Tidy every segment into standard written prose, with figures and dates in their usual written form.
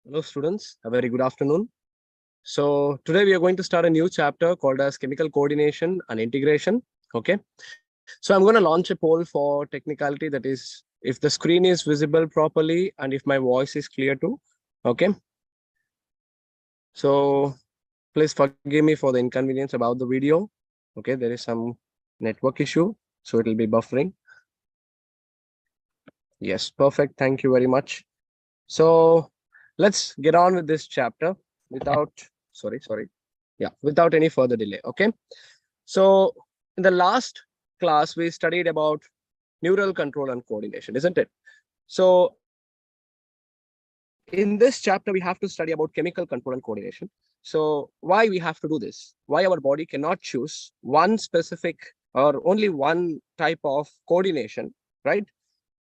Hello students, a very good afternoon. So today we are going to start a new chapter called as chemical coordination and integration. Okay. So I'm going to launch a poll for technicality, that is if the screen is visible properly and if my voice is clear too. Okay. So please forgive me for the inconvenience about the video. Okay. There is some network issue, so it will be buffering. Yes. Perfect. Thank you very much. So let's get on with this chapter without, sorry. Yeah, without any further delay. Okay. So in the last class, we studied about neural control and coordination, isn't it? So in this chapter, we have to study about chemical control and coordination. So why we have to do this? Why our body cannot choose one specific or only one type of coordination, right?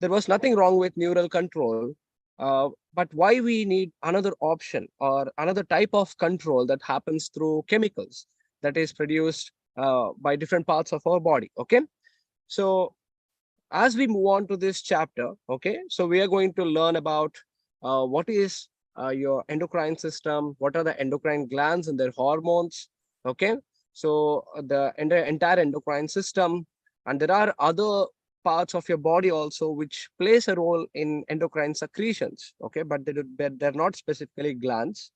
There was nothing wrong with neural control, but why we need another option or another type of control that happens through chemicals that is produced by different parts of our body. Okay. So as we move on to this chapter, okay, so we are going to learn about what is your endocrine system, what are the endocrine glands and their hormones. Okay. So the entire endocrine system, and there are other parts of your body also which plays a role in endocrine secretions. Okay. But they're not specifically glands.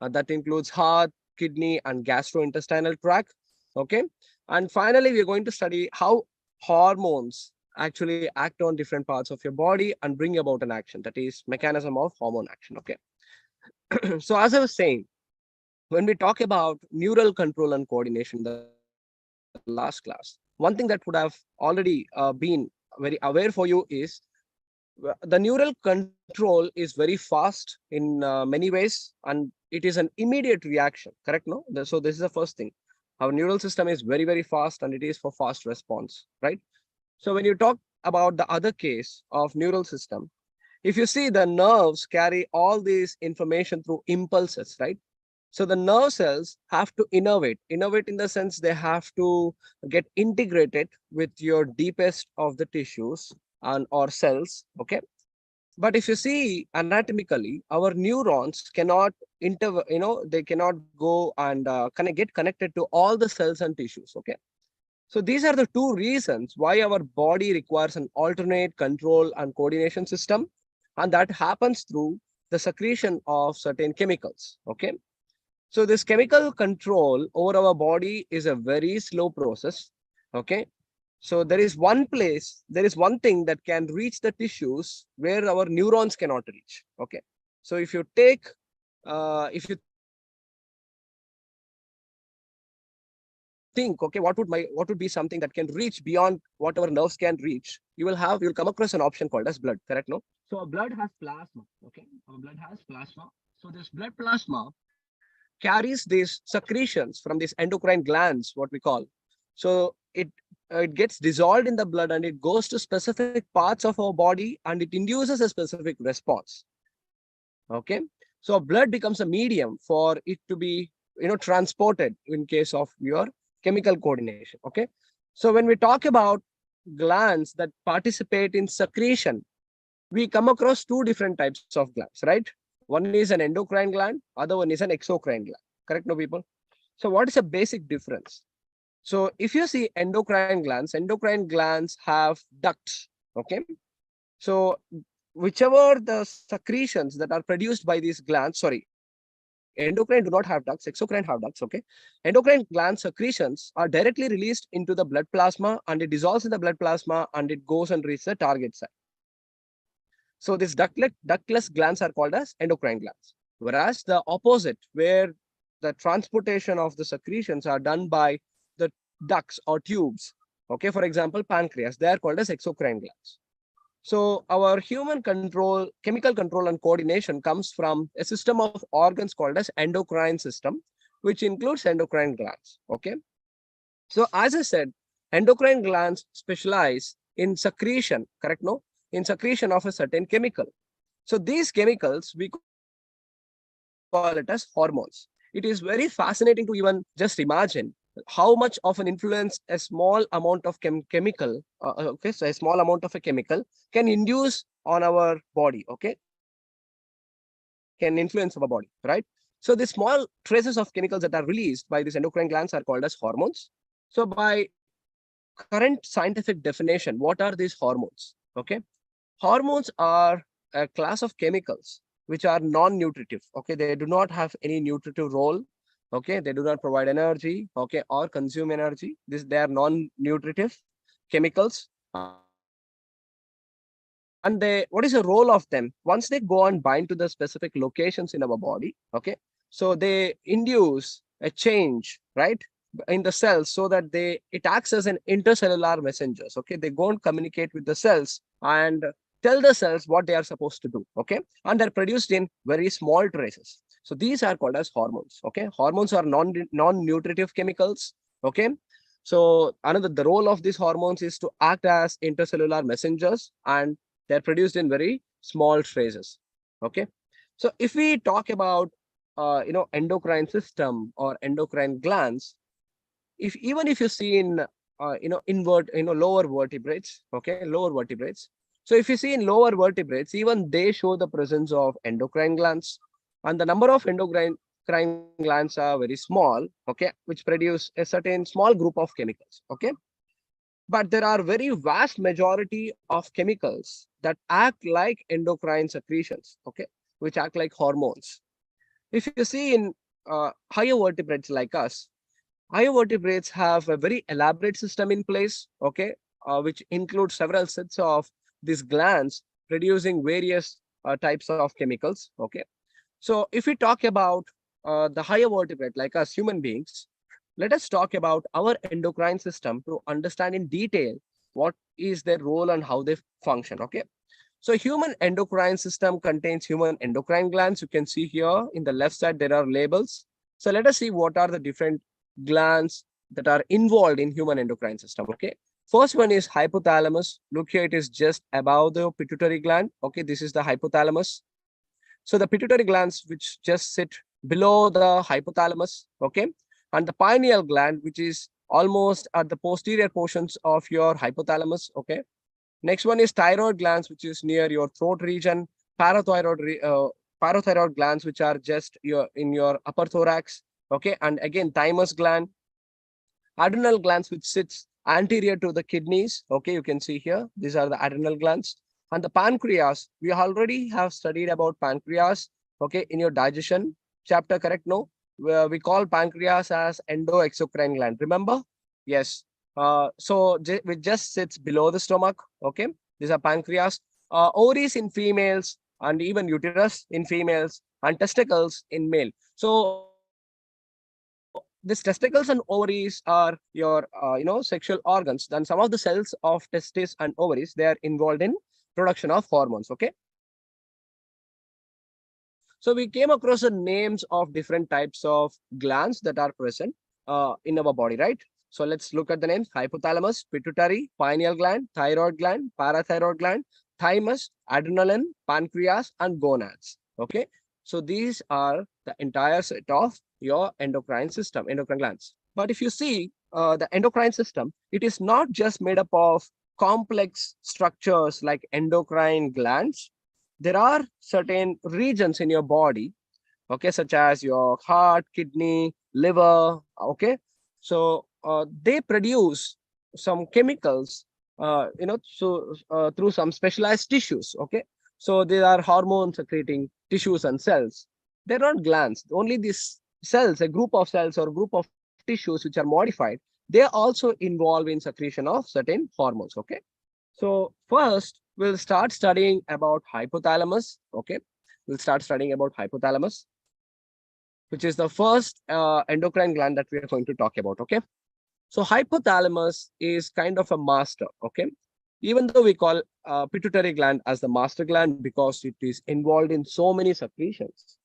That includes heart, kidney, and gastrointestinal tract. Okay. And finally, we're going to study how hormones actually act on different parts of your body and bring about an action, that is mechanism of hormone action. Okay. So as I was saying, when we talk about neural control and coordination in the last class, one thing that would have already been very aware for you is the neural control is very fast in many ways, and it is an immediate reaction, correct? No, so this is the first thing. Our neural system is very, very fast, and it is for fast response, right? So when you talk about the other case of neural system, if you see, the nerves carry all this information through impulses, right? So the nerve cells have to innovate in the sense they have to get integrated with your deepest of the tissues and or cells. Okay. But if you see anatomically, our neurons cannot they cannot go and get connected to all the cells and tissues. Okay. So these are the two reasons why our body requires an alternate control and coordination system, and that happens through the secretion of certain chemicals. Okay. So this chemical control over our body is a very slow process. Okay. So there is one thing that can reach the tissues where our neurons cannot reach. Okay. So if you think, okay, what would be something that can reach beyond what our nerves can reach? You'll come across an option called as blood, correct? No? So our blood has plasma. Okay. Our blood has plasma. So this blood plasma carries these secretions from these endocrine glands, what we call. So it gets dissolved in the blood and it goes to specific parts of our body and it induces a specific response. Okay. So blood becomes a medium for it to be transported in case of your chemical coordination. Okay. So when we talk about glands that participate in secretion, we come across two different types of glands, right? One is an endocrine gland, other one is an exocrine gland. Correct, no people? So what is a basic difference? So if you see endocrine glands have ducts. Okay. So whichever the secretions that are produced by these glands, sorry, endocrine do not have ducts, exocrine have ducts. Okay. Endocrine gland secretions are directly released into the blood plasma and it dissolves in the blood plasma and it goes and reaches the target site. So these ductless glands are called as endocrine glands. Whereas the opposite, where the transportation of the secretions are done by the ducts or tubes. Okay, for example, pancreas, they are called as exocrine glands. So our chemical control and coordination comes from a system of organs called as endocrine system, which includes endocrine glands. Okay. So as I said, endocrine glands specialize in secretion, correct? No? In secretion of a certain chemical. So these chemicals, we call it as hormones. It is very fascinating to even just imagine how much of an influence a small amount of chemical, okay, so a small amount of a chemical can induce on our body. Okay. So can influence our body, right? So the small traces of chemicals that are released by these endocrine glands are called as hormones. So by current scientific definition, what are these hormones? Okay, hormones are a class of chemicals which are non-nutritive. Okay, they do not have any nutritive role. Okay, they do not provide energy. Okay, or consume energy. They are non-nutritive chemicals. And they, what is the role of them? Once they go and bind to the specific locations in our body, okay, so they induce a change, right, in the cells, so that it acts as an intercellular messengers. Okay, they go and communicate with the cells and tell the cells what they are supposed to do. Okay, and they're produced in very small traces. So these are called as hormones. Okay, hormones are non-nutritive chemicals. Okay, so another, the role of these hormones is to act as intercellular messengers, and they're produced in very small traces. Okay, so if we talk about endocrine system or endocrine glands, even if you see in lower vertebrates, okay, lower vertebrates. So if you see in lower vertebrates, even they show the presence of endocrine glands, and the number of endocrine glands are very small. Okay, which produce a certain small group of chemicals. Okay, but there are very vast majority of chemicals that act like endocrine secretions. Okay, which act like hormones. If you see in higher vertebrates like us, higher vertebrates have a very elaborate system in place. Okay, which includes several sets of these glands producing various types of chemicals. Okay, so if we talk about the higher vertebrate like us human beings, let us talk about our endocrine system to understand in detail what is their role and how they function. Okay, so human endocrine system contains human endocrine glands. You can see here in the left side there are labels. So let us see what are the different glands that are involved in human endocrine system. Okay, first one is hypothalamus. Look here, it is just above the pituitary gland. Okay, this is the hypothalamus. So the pituitary glands which just sit below the hypothalamus. Okay, and the pineal gland which is almost at the posterior portions of your hypothalamus. Okay, next one is thyroid glands, which is near your throat region. Parathyroid glands, which are just in your upper thorax. Okay, and again thymus gland, adrenal glands, which sits anterior to the kidneys. Okay, you can see here these are the adrenal glands, and the pancreas. We already have studied about pancreas. Okay, in your digestion chapter, correct? No, where we call pancreas as endoexocrine gland. Remember? Yes. So it just sits below the stomach. Okay, these are pancreas. Ovaries in females, and even uterus in females, and testicles in male. So these testicles and ovaries are your sexual organs. Then some of the cells of testes and ovaries, they are involved in production of hormones. Okay, so we came across the names of different types of glands that are present in our body, right? So let's look at the names: hypothalamus, pituitary, pineal gland, thyroid gland, parathyroid gland, thymus, adrenaline, pancreas, and gonads. Okay, so these are the entire set of your endocrine system, endocrine glands. But if you see the endocrine system, it is not just made up of complex structures like endocrine glands. There are certain regions in your body, okay, such as your heart, kidney, liver. Okay, so they produce some chemicals, through some specialized tissues. Okay, so they are hormone secreting tissues and cells. They're not glands. Only these cells, a group of cells or a group of tissues which are modified, they are also involved in secretion of certain hormones. Okay, so first we'll start studying about hypothalamus. Okay, we'll start studying about hypothalamus, which is the first endocrine gland that we are going to talk about. Okay, so hypothalamus is kind of a master. Okay, even though we call pituitary gland as the master gland because it is involved in so many secretions.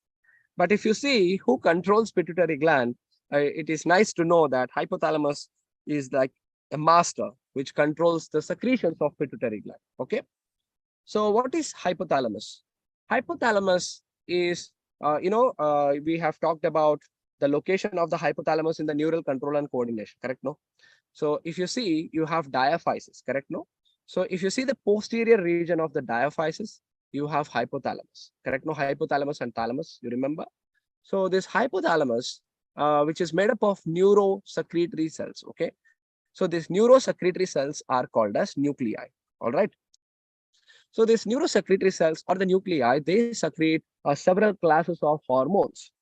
But if you see who controls pituitary gland, it is nice to know that hypothalamus is like a master which controls the secretions of pituitary gland. Okay, so what is hypothalamus? Hypothalamus is, we have talked about the location of the hypothalamus in the neural control and coordination, correct? No? So if you see, you have diaphysis, correct? No? So if you see the posterior region of the diaphysis, you have hypothalamus, correct? No, hypothalamus and thalamus, you remember? So this hypothalamus, which is made up of neurosecretory cells, okay? So these neurosecretory cells are called as nuclei, all right? So these neurosecretory cells or the nuclei, they secrete several classes of hormones.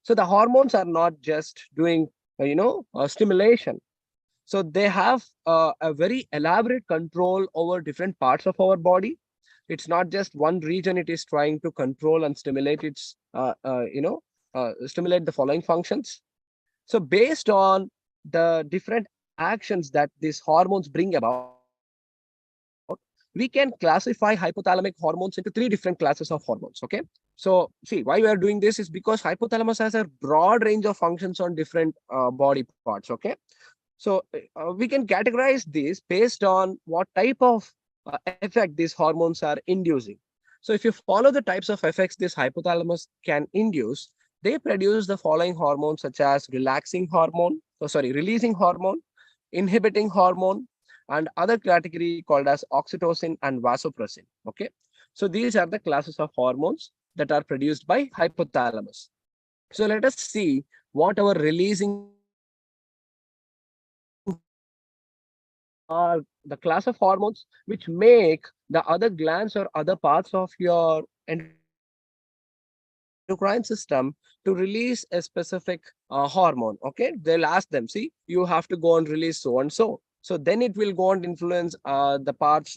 So the hormones are not just doing, stimulation. So they have a very elaborate control over different parts of our body. It's not just one region it is trying to control and stimulate stimulate the following functions. So based on the different actions that these hormones bring about, we can classify hypothalamic hormones into three different classes of hormones. Okay. So see, why we are doing this is because hypothalamus has a broad range of functions on different body parts. Okay. So we can categorize these based on what type of effect these hormones are inducing. So if you follow the types of effects this hypothalamus can induce, they produce the following hormones such as releasing hormone, inhibiting hormone, and other category called as oxytocin and vasopressin. Okay. So these are the classes of hormones that are produced by hypothalamus. So let us see what our releasing hormones are. Releasing hormones are the class of hormones which make the other glands or other parts of your endocrine system to release a specific hormone. Okay, they'll ask them, see, you have to go and release so and so. So then it will go and influence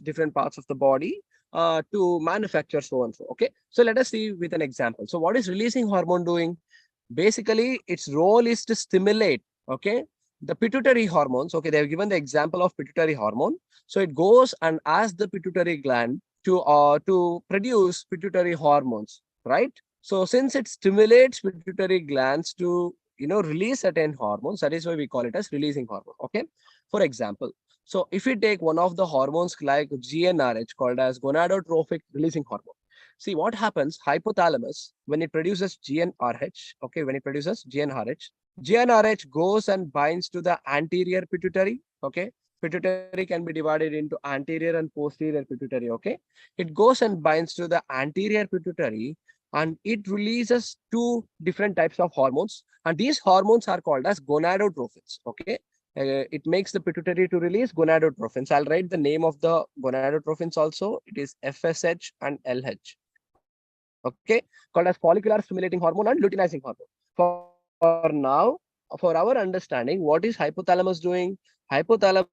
different parts of the body to manufacture so and so. Okay, so let us see with an example. So what is releasing hormone doing? Basically, its role is to stimulate, okay, the pituitary hormones. Okay, they have given the example of pituitary hormone. So it goes and asks the pituitary gland to produce pituitary hormones, right? So since it stimulates pituitary glands to release certain hormones, that is why we call it as releasing hormone. Okay, for example, so if we take one of the hormones like GnRH, called as gonadotrophic releasing hormone. See what happens, hypothalamus, when it produces GnRH, okay, when it produces GnRH goes and binds to the anterior pituitary, okay. Pituitary can be divided into anterior and posterior pituitary, okay. It goes and binds to the anterior pituitary and it releases two different types of hormones. And these hormones are called as gonadotrophins, okay. It makes the pituitary to release gonadotrophins. I'll write the name of the gonadotrophins also. It is FSH and LH, okay, called as follicular stimulating hormone and luteinizing hormone. For now, for our understanding, what is hypothalamus doing? Hypothalamus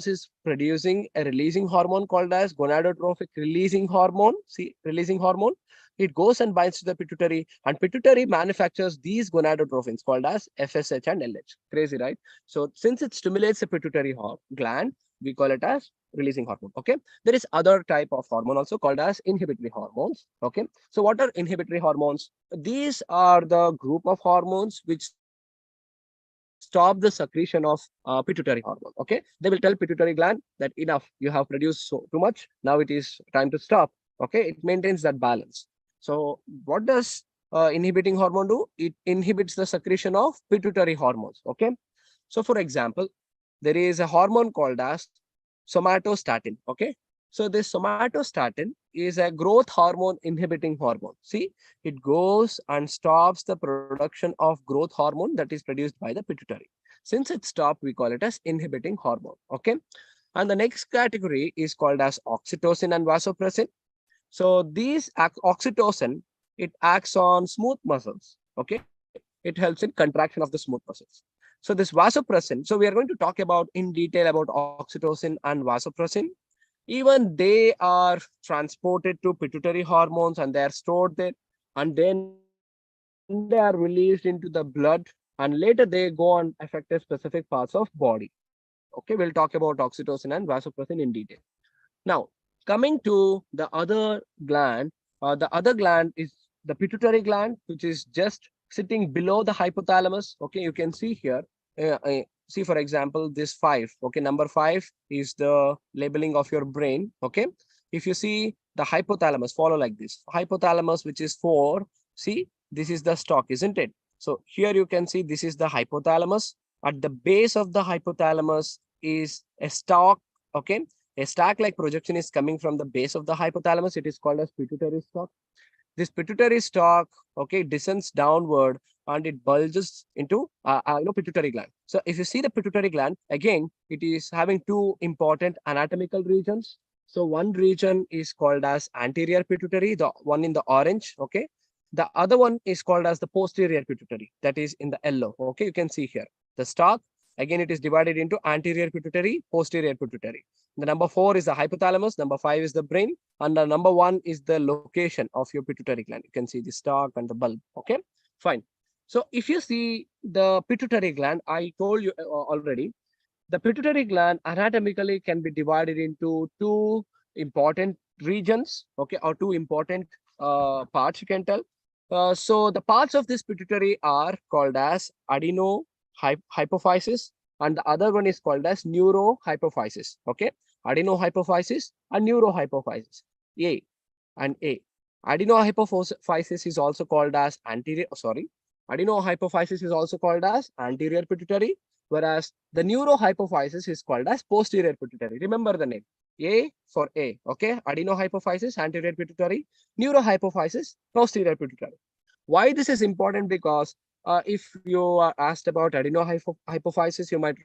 is producing a releasing hormone called as gonadotrophic releasing hormone. See, releasing hormone. It goes and binds to the pituitary, and pituitary manufactures these gonadotrophins called as FSH and LH. Crazy, right? So since it stimulates the pituitary gland, we call it as releasing hormone. Okay. There is other type of hormone also called as inhibitory hormones. Okay. So what are inhibitory hormones? These are the group of hormones which stop the secretion of pituitary hormone. Okay. They will tell pituitary gland that enough, you have produced so too much. Now it is time to stop. Okay. It maintains that balance. So what does inhibiting hormone do? It inhibits the secretion of pituitary hormones. Okay. So for example, there is a hormone called as somatostatin. Okay. So this somatostatin is a growth hormone inhibiting hormone. See, it goes and stops the production of growth hormone that is produced by the pituitary. Since it stopped, we call it as inhibiting hormone. Okay. And the next category is called as oxytocin and vasopressin. So these oxytocin, it acts on smooth muscles. Okay. It helps in contraction of the smooth muscles. So this vasopressin, so we are going to talk about in detail about oxytocin and vasopressin. Even they are transported to pituitary hormones and they are stored there, and then they are released into the blood, and later they go and affect the specific parts of body. Okay, we'll talk about oxytocin and vasopressin in detail. Now, coming to the other gland, the other gland is the pituitary gland, which is just sitting below the hypothalamus. Okay, you can see here. See, for example, this five. Okay, number five is the labeling of your brain. Okay, if you see the hypothalamus, follow like this. Hypothalamus, which is four. See, this is the stalk, isn't it? So here you can see this is the hypothalamus. At the base of the hypothalamus is a stalk. Okay, A stack-like projection is coming from the base of the hypothalamus. It is called as pituitary stalk. This pituitary stalk, okay, descends downward and it bulges into pituitary gland. So if you see the pituitary gland, again, it is having two important anatomical regions. So one region is called as anterior pituitary, the one in the orange, okay. The other one is called as the posterior pituitary, that is in the yellow, okay. You can see here the stalk. Again, it is divided into anterior pituitary, posterior pituitary. The number 4 is the hypothalamus, number 5 is the brain, and the number 1 is the location of your pituitary gland. You can see the stalk and the bulb. Okay, fine. So if you see the pituitary gland, I told you already, the pituitary gland anatomically can be divided into two important regions, okay, or two important parts, you can tell. So the parts of this pituitary are called as adenohypophysis, and the other one is called as neurohypophysis. Okay, adenohypophysis and neurohypophysis. A and A. Adenohypophysis is also called as adenohypophysis is also called as anterior pituitary, whereas the neurohypophysis is called as posterior pituitary. Remember the name. A for A, okay? Adenohypophysis, anterior pituitary, neurohypophysis, posterior pituitary. Why this is important? Because if you are asked about adenohypophysis, you might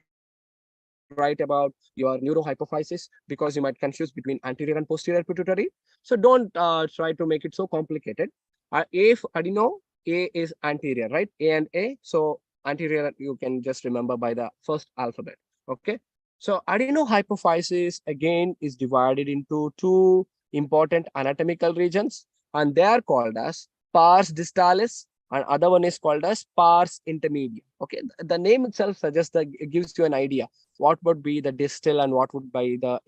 write about your neurohypophysis because you might confuse between anterior and posterior pituitary. So don't try to make it so complicated. A for adeno, A is anterior, right? A and A. So anterior, you can just remember by the first alphabet, okay? So adenohypophysis again is divided into two important anatomical regions, and they are called as pars distalis, and other one is called as pars intermedia. Okay, the name itself suggests that it gives you an idea what would be the distal and what would be the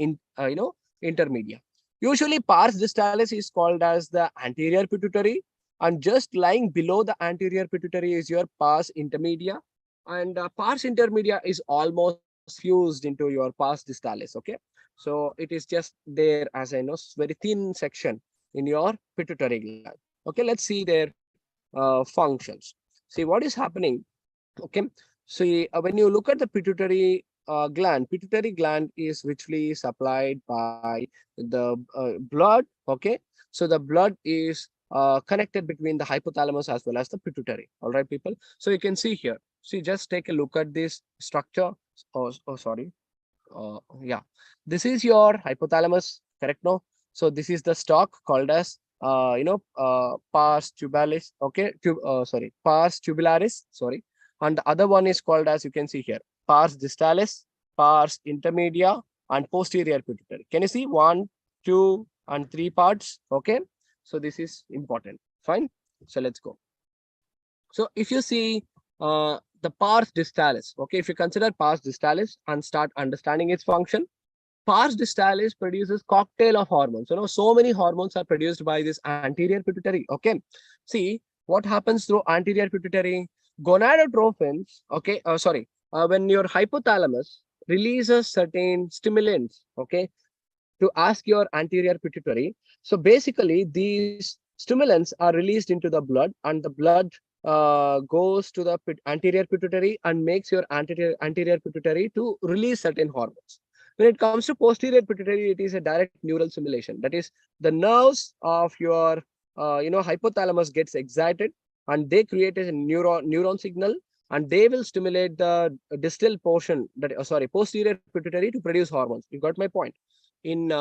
intermedia. Usually pars distalis is called as the anterior pituitary, and just lying below the anterior pituitary is your pars intermedia, and pars intermedia is almost fused into your pars distalis. Okay, so it is just there as a very thin section in your pituitary gland. Okay, let's see their functions. See what is happening. Okay, see when you look at the pituitary gland is richly supplied by the blood. Okay, so the blood is connected between the hypothalamus as well as the pituitary. All right, people. So you can see here. See, just take a look at this structure. Sorry. Yeah, this is your hypothalamus, correct? No, so this is the stalk called as pars tubalis. Okay, pars tubularis. Sorry, and the other one is called as, you can see here, pars distalis, pars intermedia, and posterior pituitary. Can you see 1, 2, and 3 parts? Okay, so this is important. Fine. So let's go. So if you see the pars distalis, okay, if you consider pars distalis and start understanding its function, pars distalis produces cocktail of hormones. So many hormones are produced by this anterior pituitary. Okay, see what happens through anterior pituitary. Gonadotrophins, okay, when your hypothalamus releases certain stimulants, okay, to ask your anterior pituitary. So basically, these stimulants are released into the blood, and the blood goes to the anterior pituitary and makes your anterior pituitary to release certain hormones. When it comes to posterior pituitary, it is a direct neural stimulation. That is, the nerves of your hypothalamus gets excited, and they create a neuron signal, and they will stimulate the distal portion, that posterior pituitary, to produce hormones. You got my point. In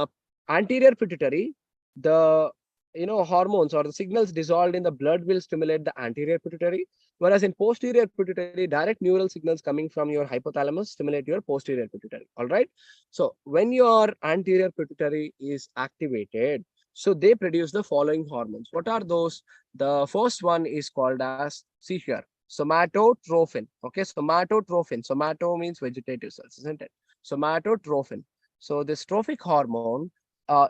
anterior pituitary, the hormones or the signals dissolved in the blood will stimulate the anterior pituitary, whereas in posterior pituitary, direct neural signals coming from your hypothalamus stimulate your posterior pituitary. All right, so when your anterior pituitary is activated, so they produce the following hormones. What are those? The first one is called as, see here, somatotrophin. Okay, somatotrophin. Somato means vegetative cells, isn't it? Somatotrophin. So this trophic hormone,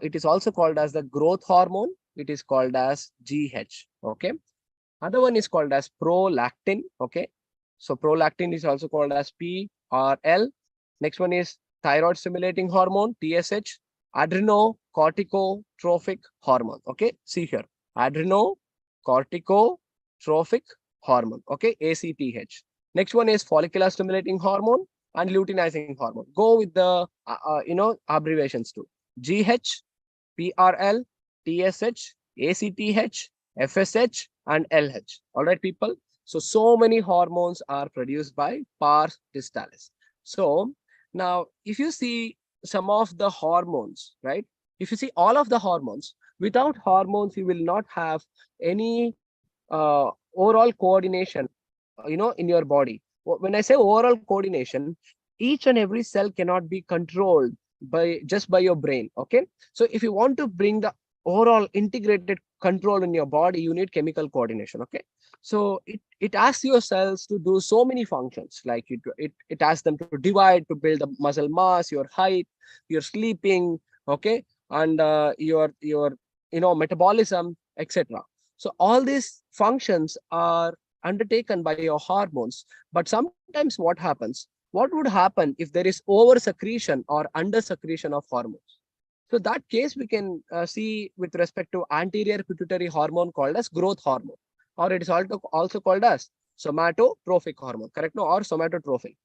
it is also called as the growth hormone. It is called as GH. Okay. Other one is called as prolactin. Okay. So prolactin is also called as PRL. Next one is thyroid stimulating hormone, TSH. Adrenocorticotrophic hormone. Okay. See here. Adrenocorticotrophic hormone. Okay. ACTH. Next one is follicular stimulating hormone, and luteinizing hormone. Go with the abbreviations too. GH, PRL, TSH, ACTH, FSH, and LH. All right, people. So many hormones are produced by pars distalis. So now, if you see some of the hormones, right? If you see all of the hormones, without hormones, you will not have any overall coordination, in your body. When I say overall coordination, each and every cell cannot be controlled by your brain. Okay, so if you want to bring the overall integrated control in your body, you need chemical coordination. Okay, so it asks your cells to do so many functions, like it asks them to divide, to build the muscle mass, your height, your sleeping, okay, and your metabolism, etc. So all these functions are undertaken by your hormones. But sometimes what happens? What would happen if there is over secretion or under secretion of hormones? So that case we can see with respect to anterior pituitary hormone called as growth hormone, or it is also called as somatotrophic hormone, correct? No, or somatotrophic.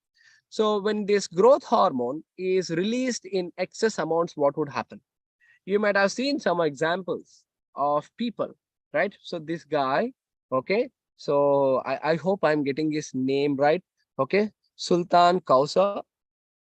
So when this growth hormone is released in excess amounts, what would happen? You might have seen some examples of people, right? So this guy, okay, so I hope I'm getting his name right. Okay, Sultan Kausa.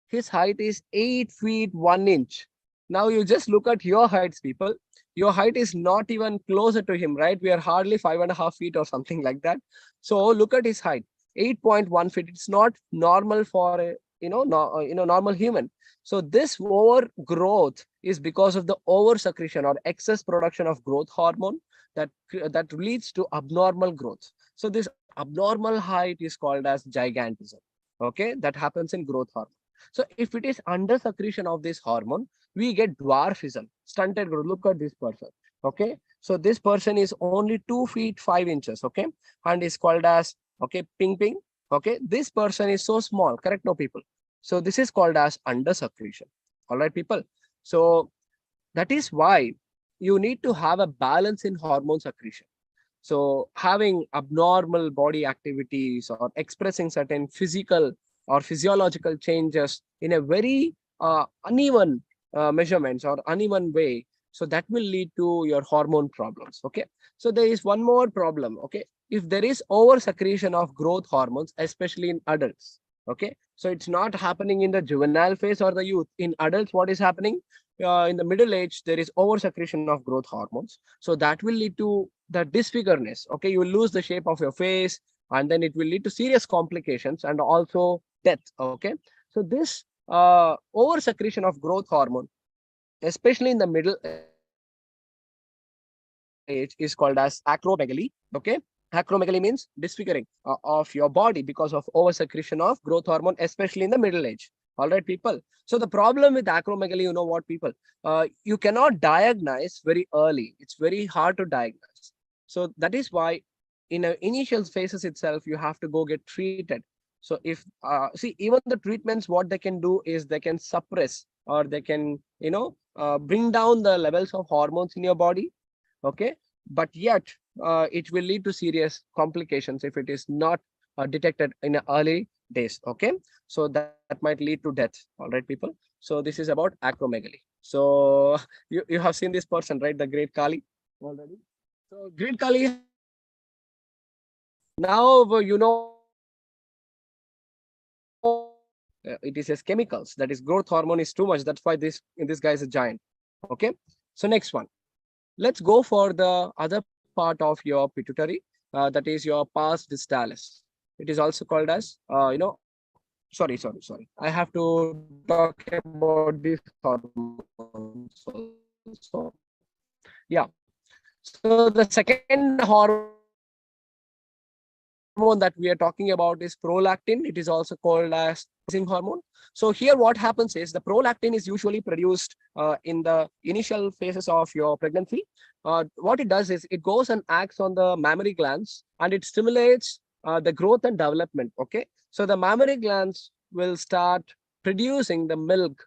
His height is 8 feet 1 inch. Now you just look at your heights, people. Your height is not even closer to him, right? We are hardly 5.5 feet or something like that. So look at his height, 8.1 feet. It's not normal for a normal human. So this overgrowth is because of the over secretion or excess production of growth hormone that leads to abnormal growth. So this abnormal height is called as gigantism. Okay, that happens in growth hormone. So if it is under secretion of this hormone, we get dwarfism, stunted growth. Look at this person. Okay, so this person is only 2 feet 5 inches. Okay, and is called as, okay, ping ping. Okay, this person is so small. Correct, no, people. So this is called as under secretion. All right, people. So that is why you need to have a balance in hormone secretion. So having abnormal body activities or expressing certain physical or physiological changes in a very uneven measurements or uneven way, so that will lead to your hormone problems. Okay, so there is one more problem. Okay, if there is over secretion of growth hormones, especially in adults. Okay, so it's not happening in the juvenile phase or the youth. In adults, what is happening? In the middle age, there is over secretion of growth hormones. So that will lead to the disfigureness. Okay, you will lose the shape of your face, and then it will lead to serious complications and also death. Okay, so this over secretion of growth hormone, especially in the middle age, is called as acromegaly. Okay, acromegaly means disfiguring of your body because of over secretion of growth hormone, especially in the middle age. All right, people. So the problem with acromegaly, what, people? You cannot diagnose very early. It's very hard to diagnose. So that is why in a initial phases itself, you have to go get treated. So if see, even the treatments, what they can do is they can suppress, or they can bring down the levels of hormones in your body. Okay, but yet it will lead to serious complications if it is not detected in the early days. Okay, so that might lead to death. All right, people. So this is about acromegaly. So you have seen this person, right? The great Kali already. So great Kali has giant body. Now what is happening? It is as chemicals, that is growth hormone is too much. That's why this guy is a giant. Okay, so next one, let's go for the other part of your pituitary, that is your pars distalis. It is also called as sorry, I have to talk about these hormones also. Yeah, so the second hormone that we are talking about is prolactin. It is also called as luteinizing hormone. So here what happens is the prolactin is usually produced in the initial phases of your pregnancy. What it does is it goes and acts on the mammary glands, and it stimulates the growth and development. Okay, so the mammary glands will start producing the milk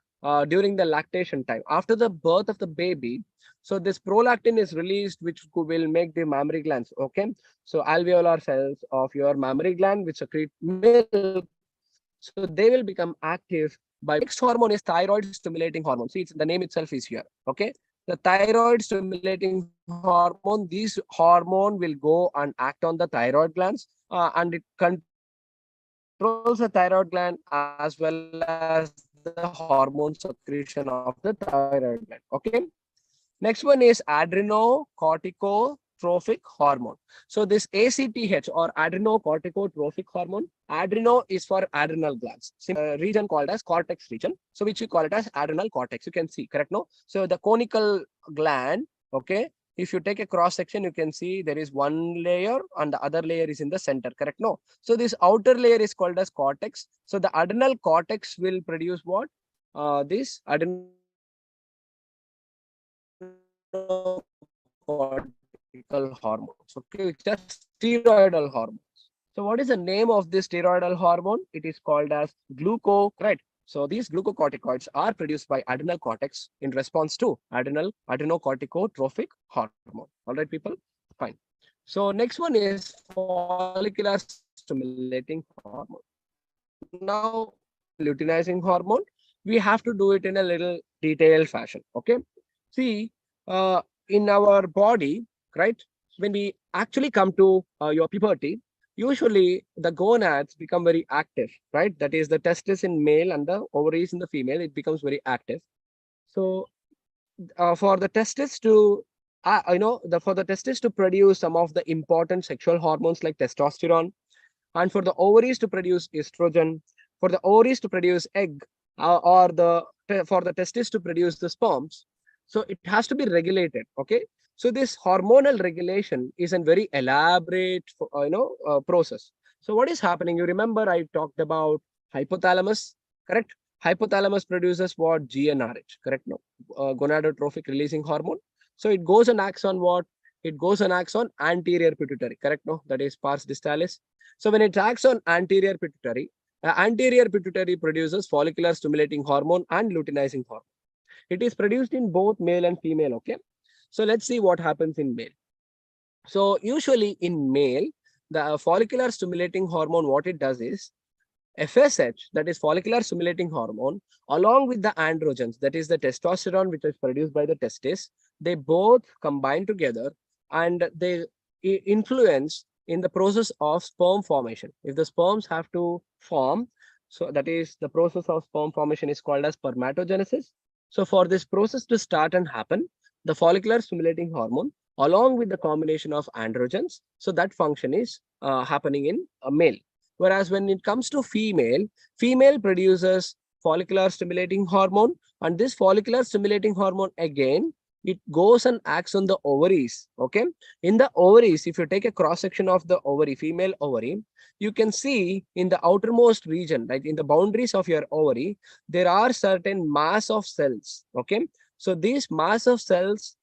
during the lactation time, after the birth of the baby. So this prolactin is released, which will make the mammary glands. Okay, so alveolar cells of your mammary gland which secrete milk. So this milk So they will become active by next hormone is thyroid stimulating hormone. See, it's, the name itself is here. Okay. The thyroid stimulating hormone, these hormone will go and act on the thyroid glands and it controls the thyroid gland as well as the hormone secretion of the thyroid gland. Okay. Next one is adrenocorticotrophic hormone. So this ACTH or adrenocorticotrophic hormone, adreno is for adrenal glands, region called as cortex region. So which we call it as adrenal cortex. You can see, correct? No. So the conical gland, okay. If you take a cross section, you can see there is one layer and the other layer is in the center, correct? No. So this outer layer is called as cortex. So the adrenal cortex will produce what? This adrenocortical hormones, okay, which are steroidal hormones. So what is the name of this steroidal hormone? It is called as gluco, right? So these glucocorticoids are produced by adrenal cortex in response to adrenocorticotrophic hormone. All right, people? Fine. So next one is follicular stimulating hormone. Now, luteinizing hormone, we have to do it in a little detailed fashion. Okay. See, in our body, right, when we actually come to your puberty, usually the gonads become very active, right? That is the testis in male and the ovaries in the female, it becomes very active. So for the testis to for the testis to produce some of the important sexual hormones like testosterone, and for the ovaries to produce estrogen, for the ovaries to produce egg, or for the testis to produce the sperms. So it has to be regulated. Okay. So this hormonal regulation is a very elaborate, process. So what is happening? You remember I talked about hypothalamus, correct? Hypothalamus produces what? GnRH, correct? No, gonadotrophic releasing hormone. So it goes and acts on what? It goes and acts on anterior pituitary, correct? No, that is pars distalis. So when it acts on anterior pituitary produces follicular stimulating hormone and luteinizing hormone. It is produced in both male and female. Okay. So let's see what happens in male. So usually in male, the follicular stimulating hormone, what it does is FSH, that is follicular stimulating hormone, along with the androgens, that is the testosterone, which is produced by the testis, they both combine together and they influence in the process of sperm formation. If the sperms have to form, so that is the process of sperm formation is called as spermatogenesis. So for this process to start and happen, the follicular stimulating hormone, along with the combination of androgens, so that function is happening in a male. Whereas when it comes to female, female produces follicular stimulating hormone, and this follicular stimulating hormone again, it goes and acts on the ovaries. Okay. In the ovaries, if you take a cross section of the ovary, female ovary, you can see in the outermost region, like in the boundaries of your ovary, there are certain mass of cells. Okay. So these mass of cells,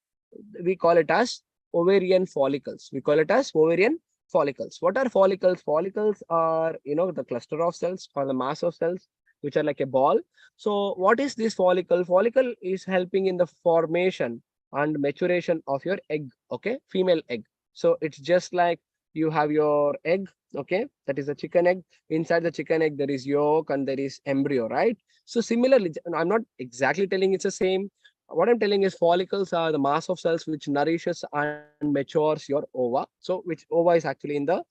we call it as ovarian follicles. We call it as ovarian follicles. What are follicles? Follicles are, the cluster of cells or the mass of cells, which are like a ball. So what is this follicle? Follicle is helping in the formation and maturation of your egg. Okay. Female egg. So it's just like you have your egg. Okay. That is a chicken egg. Inside the chicken egg, there is yolk and there is embryo, right? So similarly, I'm not exactly telling it's the same. What I'm telling is follicles are the mass of cells which nourishes and matures your ova. So which ova is actually in the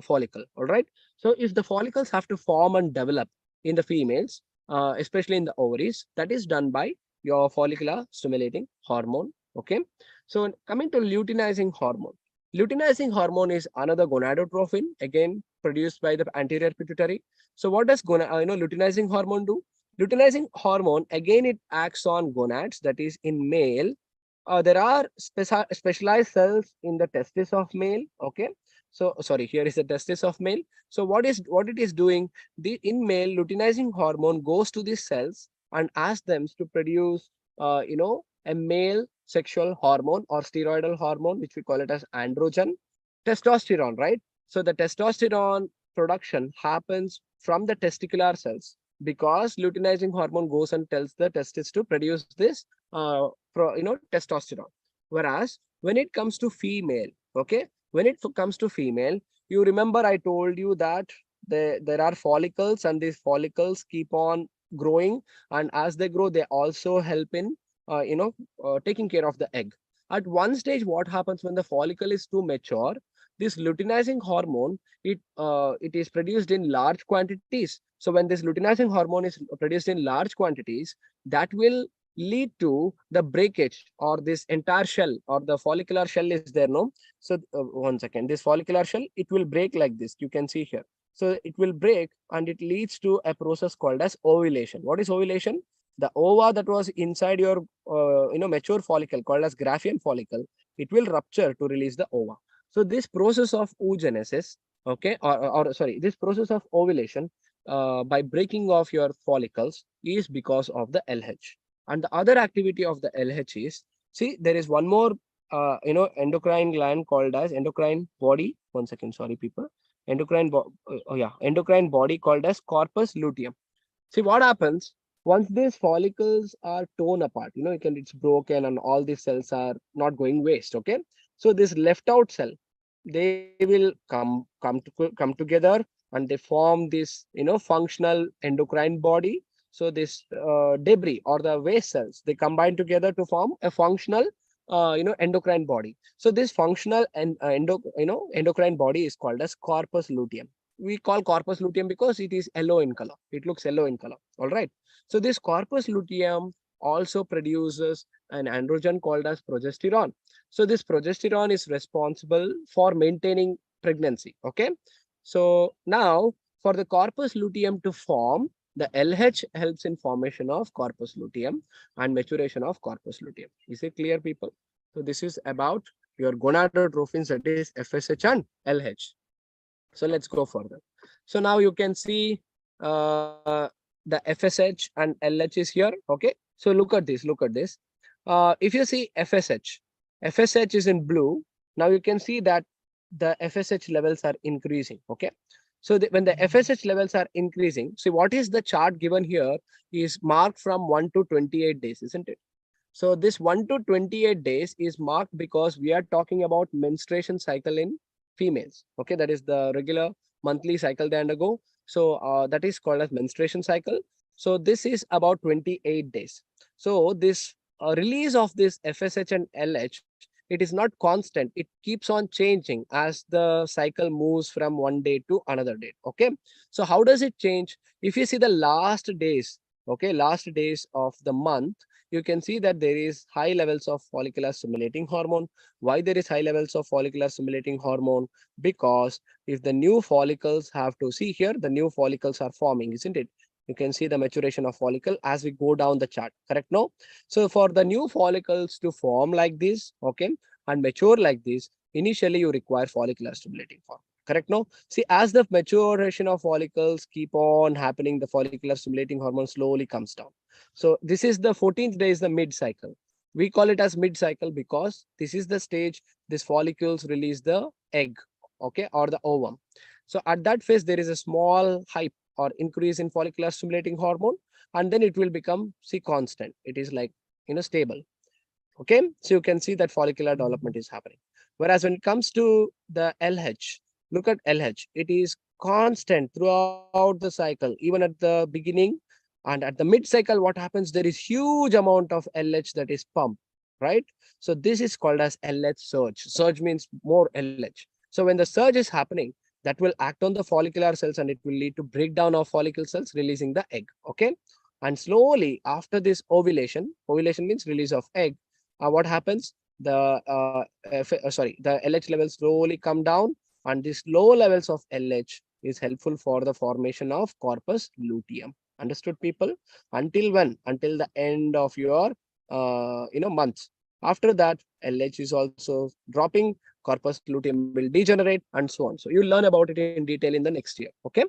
follicle. All right. So if the follicles have to form and develop in the females, especially in the ovaries, that is done by your follicular stimulating hormone. Okay. So coming to luteinizing hormone. Luteinizing hormone is another gonadotrophin, again produced by the anterior pituitary. So what does luteinizing hormone do? Luteinizing hormone, again, it acts on gonads, that is in male. There are specialized cells in the testis of male. Okay. So sorry, here is the testis of male. So what it is doing? In male, luteinizing hormone goes to these cells and asks them to produce a male sexual hormone or steroidal hormone, which we call it as androgen, testosterone, right? So the testosterone production happens from the testicular cells because luteinizing hormone goes and tells the testis to produce this testosterone. Whereas when it comes to female, okay, when it comes to female, you remember I told you that there are follicles, and these follicles keep on growing, and as they grow, they also help in taking care of the egg. At one stage, what happens when the follicle is too mature, this luteinizing hormone, it is produced in large quantities. So when this luteinizing hormone is produced in large quantities, that will lead to the breakage, or this entire shell or the follicular shell is there, no? So one second, this follicular shell, it will break like this, you can see here. So it will break, and it leads to a process called as ovulation. What is ovulation? The ova that was inside your mature follicle, called as Graafian follicle, it will rupture to release the ova. So this process of oogenesis, okay, or sorry, this process of ovulation by breaking of your follicles is because of the LH. And the other activity of the LH is, see, there is one more endocrine gland called as endocrine body. One second, sorry, people. Endocrine body called as corpus luteum. See what happens once these follicles are torn apart. It's broken, and all these cells are not going waste. Okay, so this left out cell, they will come together, and they form this functional endocrine body. So this debris or the waste cells, they combine together to form a functional endocrine body. So this functional and endocrine body is called as corpus luteum. We call corpus luteum because it is yellow in color. It looks yellow in color. All right. So this corpus luteum also produces an androgen called as progesterone. So this progesterone is responsible for maintaining pregnancy. Okay. So now for the corpus luteum to form, the LH helps in formation of corpus luteum and maturation of corpus luteum. Is it clear, people? So this is about your gonadotrophins, that is FSH and LH. So let's go further. So now you can see the FSH and LH is here. Okay. So look at this. Look at this. If you see FSH is in blue. Now you can see that the FSH levels are increasing. Okay. So when the FSH levels are increasing, see what is the chart given here is marked from 1 to 28 days, isn't it? So this 1 to 28 days is marked because we are talking about menstruation cycle in females. Okay, that is the regular monthly cycle they undergo. So that is called as menstruation cycle. So this is about 28 days. So this release of this FSH and LH, it is not constant. It keeps on changing as the cycle moves from one day to another day. Okay, so how does it change? If you see the last days, okay, last days of the month, you can see that there is high levels of follicular stimulating hormone. Why there is high levels of follicular stimulating hormone? Because if the new follicles have to see here, the new follicles are forming, isn't it? You can see the maturation of follicle as we go down the chart, correct? No? So for the new follicles to form like this, okay, and mature like this, initially you require follicular stimulating hormone. Correct? No? See, as the maturation of follicles keep on happening, the follicular stimulating hormone slowly comes down. So this is the 14th day is the mid cycle. We call it as mid cycle because this is the stage these follicles release the egg, okay, or the ovum. So at that phase, there is a small hype or increase in follicular stimulating hormone, and then it will become, see, constant. It is like, stable. Okay. So you can see that follicular development is happening. Whereas when it comes to the LH, look at LH. It is constant throughout the cycle, even at the beginning and at the mid cycle. What happens? There is huge amount of LH that is pumped, right? So this is called as LH surge. Surge means more LH. So when the surge is happening, that will act on the follicular cells, and it will lead to breakdown of follicle cells, releasing the egg. Okay. And slowly after this ovulation means release of egg, what happens? The LH levels slowly come down, and these low levels of LH is helpful for the formation of corpus luteum. Understood, people? Until when? Until the end of your months. After that, LH is also dropping, corpus luteum will degenerate, and so on. So you'll learn about it in detail in the next year. Okay.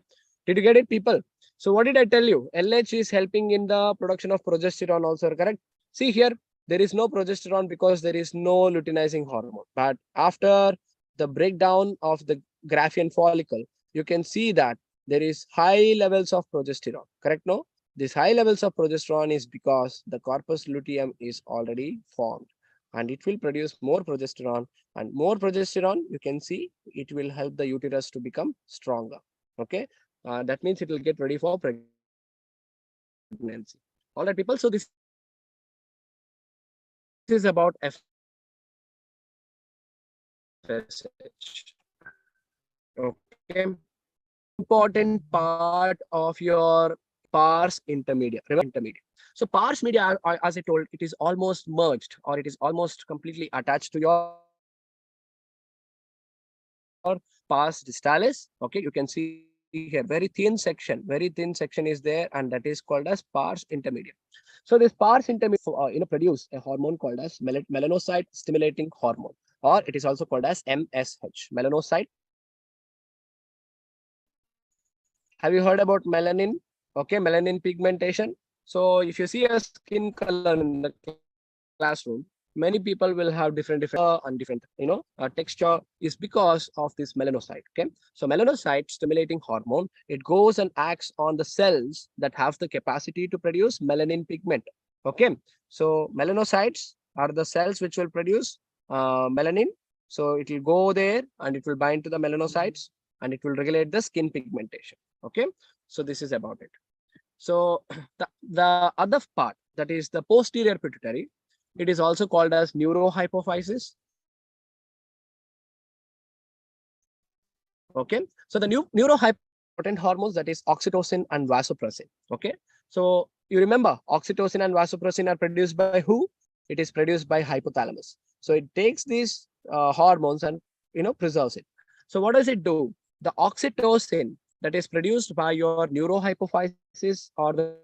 Did you get it, people? So what did I tell you? LH is helping in the production of progesterone also, correct? See here, there is no progesterone because there is no luteinizing hormone. But after the breakdown of the Graafian follicle, you can see that there is high levels of progesterone, correct? No? This high levels of progesterone is because the corpus luteum is already formed, and it will produce more progesterone, and more progesterone, you can see, it will help the uterus to become stronger. Okay. That means it will get ready for pregnancy. All right, people. So this is about FSH. Okay. Important part of your pars intermedia. Remember intermediate. So pars media, as I told, it is almost merged or it is almost completely attached to your pars distalis. Okay, you can see here very thin section is there, and that is called as pars intermedia. So this pars intermedia, produce a hormone called as melanocyte stimulating hormone, or it is also called as MSH, melanocyte. Have you heard about melanin? Okay, melanin pigmentation. So if you see a skin color in the classroom, many people will have different and different texture is because of this melanocyte. Okay, so melanocyte stimulating hormone, it goes and acts on the cells that have the capacity to produce melanin pigment. Okay, so melanocytes are the cells which will produce melanin. So it will go there and it will bind to the melanocytes and it will regulate the skin pigmentation. Okay, so this is about it. So the other part, that is the posterior pituitary, it is also called as neurohypophysis. Okay, so the new neurohypotent hormones, that is oxytocin and vasopressin. Okay, so you remember oxytocin and vasopressin are produced by who? It is produced by hypothalamus. So it takes these hormones and preserves it. So what does it do? The oxytocin that is produced by your neurohypophysis or the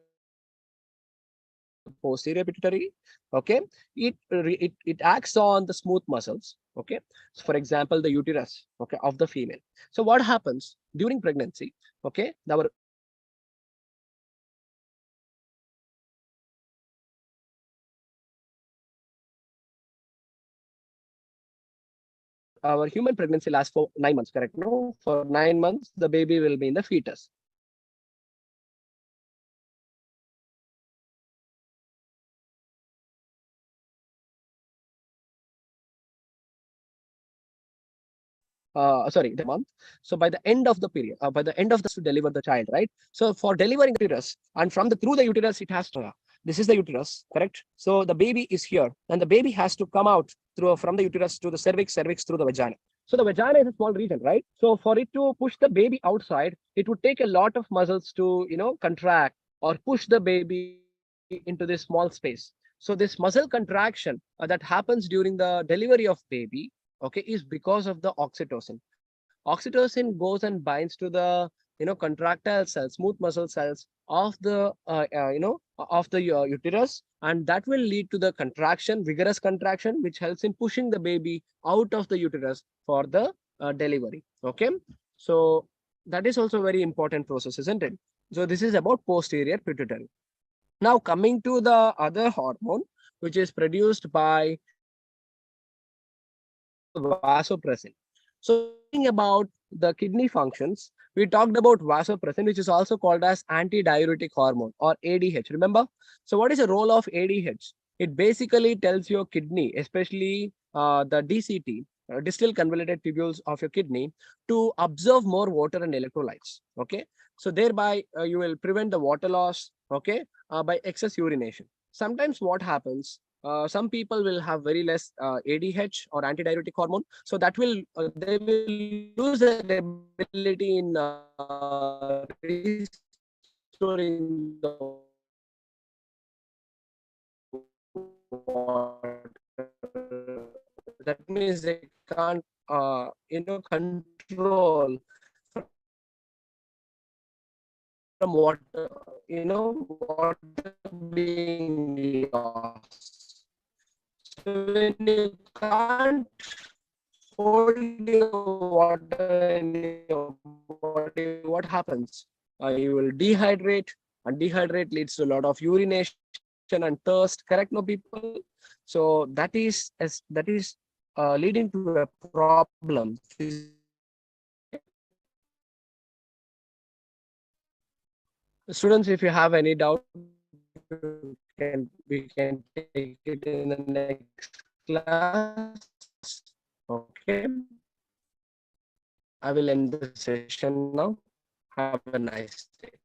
posterior pituitary, okay, it acts on the smooth muscles. Okay, so for example, the uterus, okay, of the female. So what happens during pregnancy? Okay, our human pregnancy lasts for 9 months, correct? No, for 9 months the baby will be in the fetus. Sorry, the month. So by the end of the period, by the end of the to deliver the child, right? So for delivering the uterus, and from the through the uterus, it has to. This is the uterus, correct? So the baby is here, and the baby has to come out through from the uterus to the cervix, cervix through the vagina. So the vagina is a small region, right? So for it to push the baby outside, it would take a lot of muscles to contract or push the baby into this small space. So this muscle contraction that happens during the delivery of baby, okay, is because of the oxytocin. Oxytocin goes and binds to the contractile cells, smooth muscle cells of the uterus, and that will lead to the contraction, vigorous contraction, which helps in pushing the baby out of the uterus for the delivery. Okay, so that is also a very important process, isn't it? So this is about posterior pituitary. Now coming to the other hormone, which is produced by vasopressin. So talking about the kidney functions, we talked about vasopressin, which is also called as antidiuretic hormone or ADH. Remember? So what is the role of ADH? It basically tells your kidney, especially the DCT, distal convoluted tubules of your kidney, to absorb more water and electrolytes. Okay, so thereby you will prevent the water loss. Okay, by excess urination. Sometimes what happens? Some people will have very less ADH or antidiuretic hormone, so that will they will lose their ability in restoring the water. That means they can't control from water being lost. So when you can't hold your water in your body, what happens? You will dehydrate, and dehydrate leads to a lot of urination and thirst. Correct, no, people? So that is leading to a problem, physical problem. Okay, students, if you have any doubt, we can take it in the next class. Okay, I will end the session now. Have a nice day.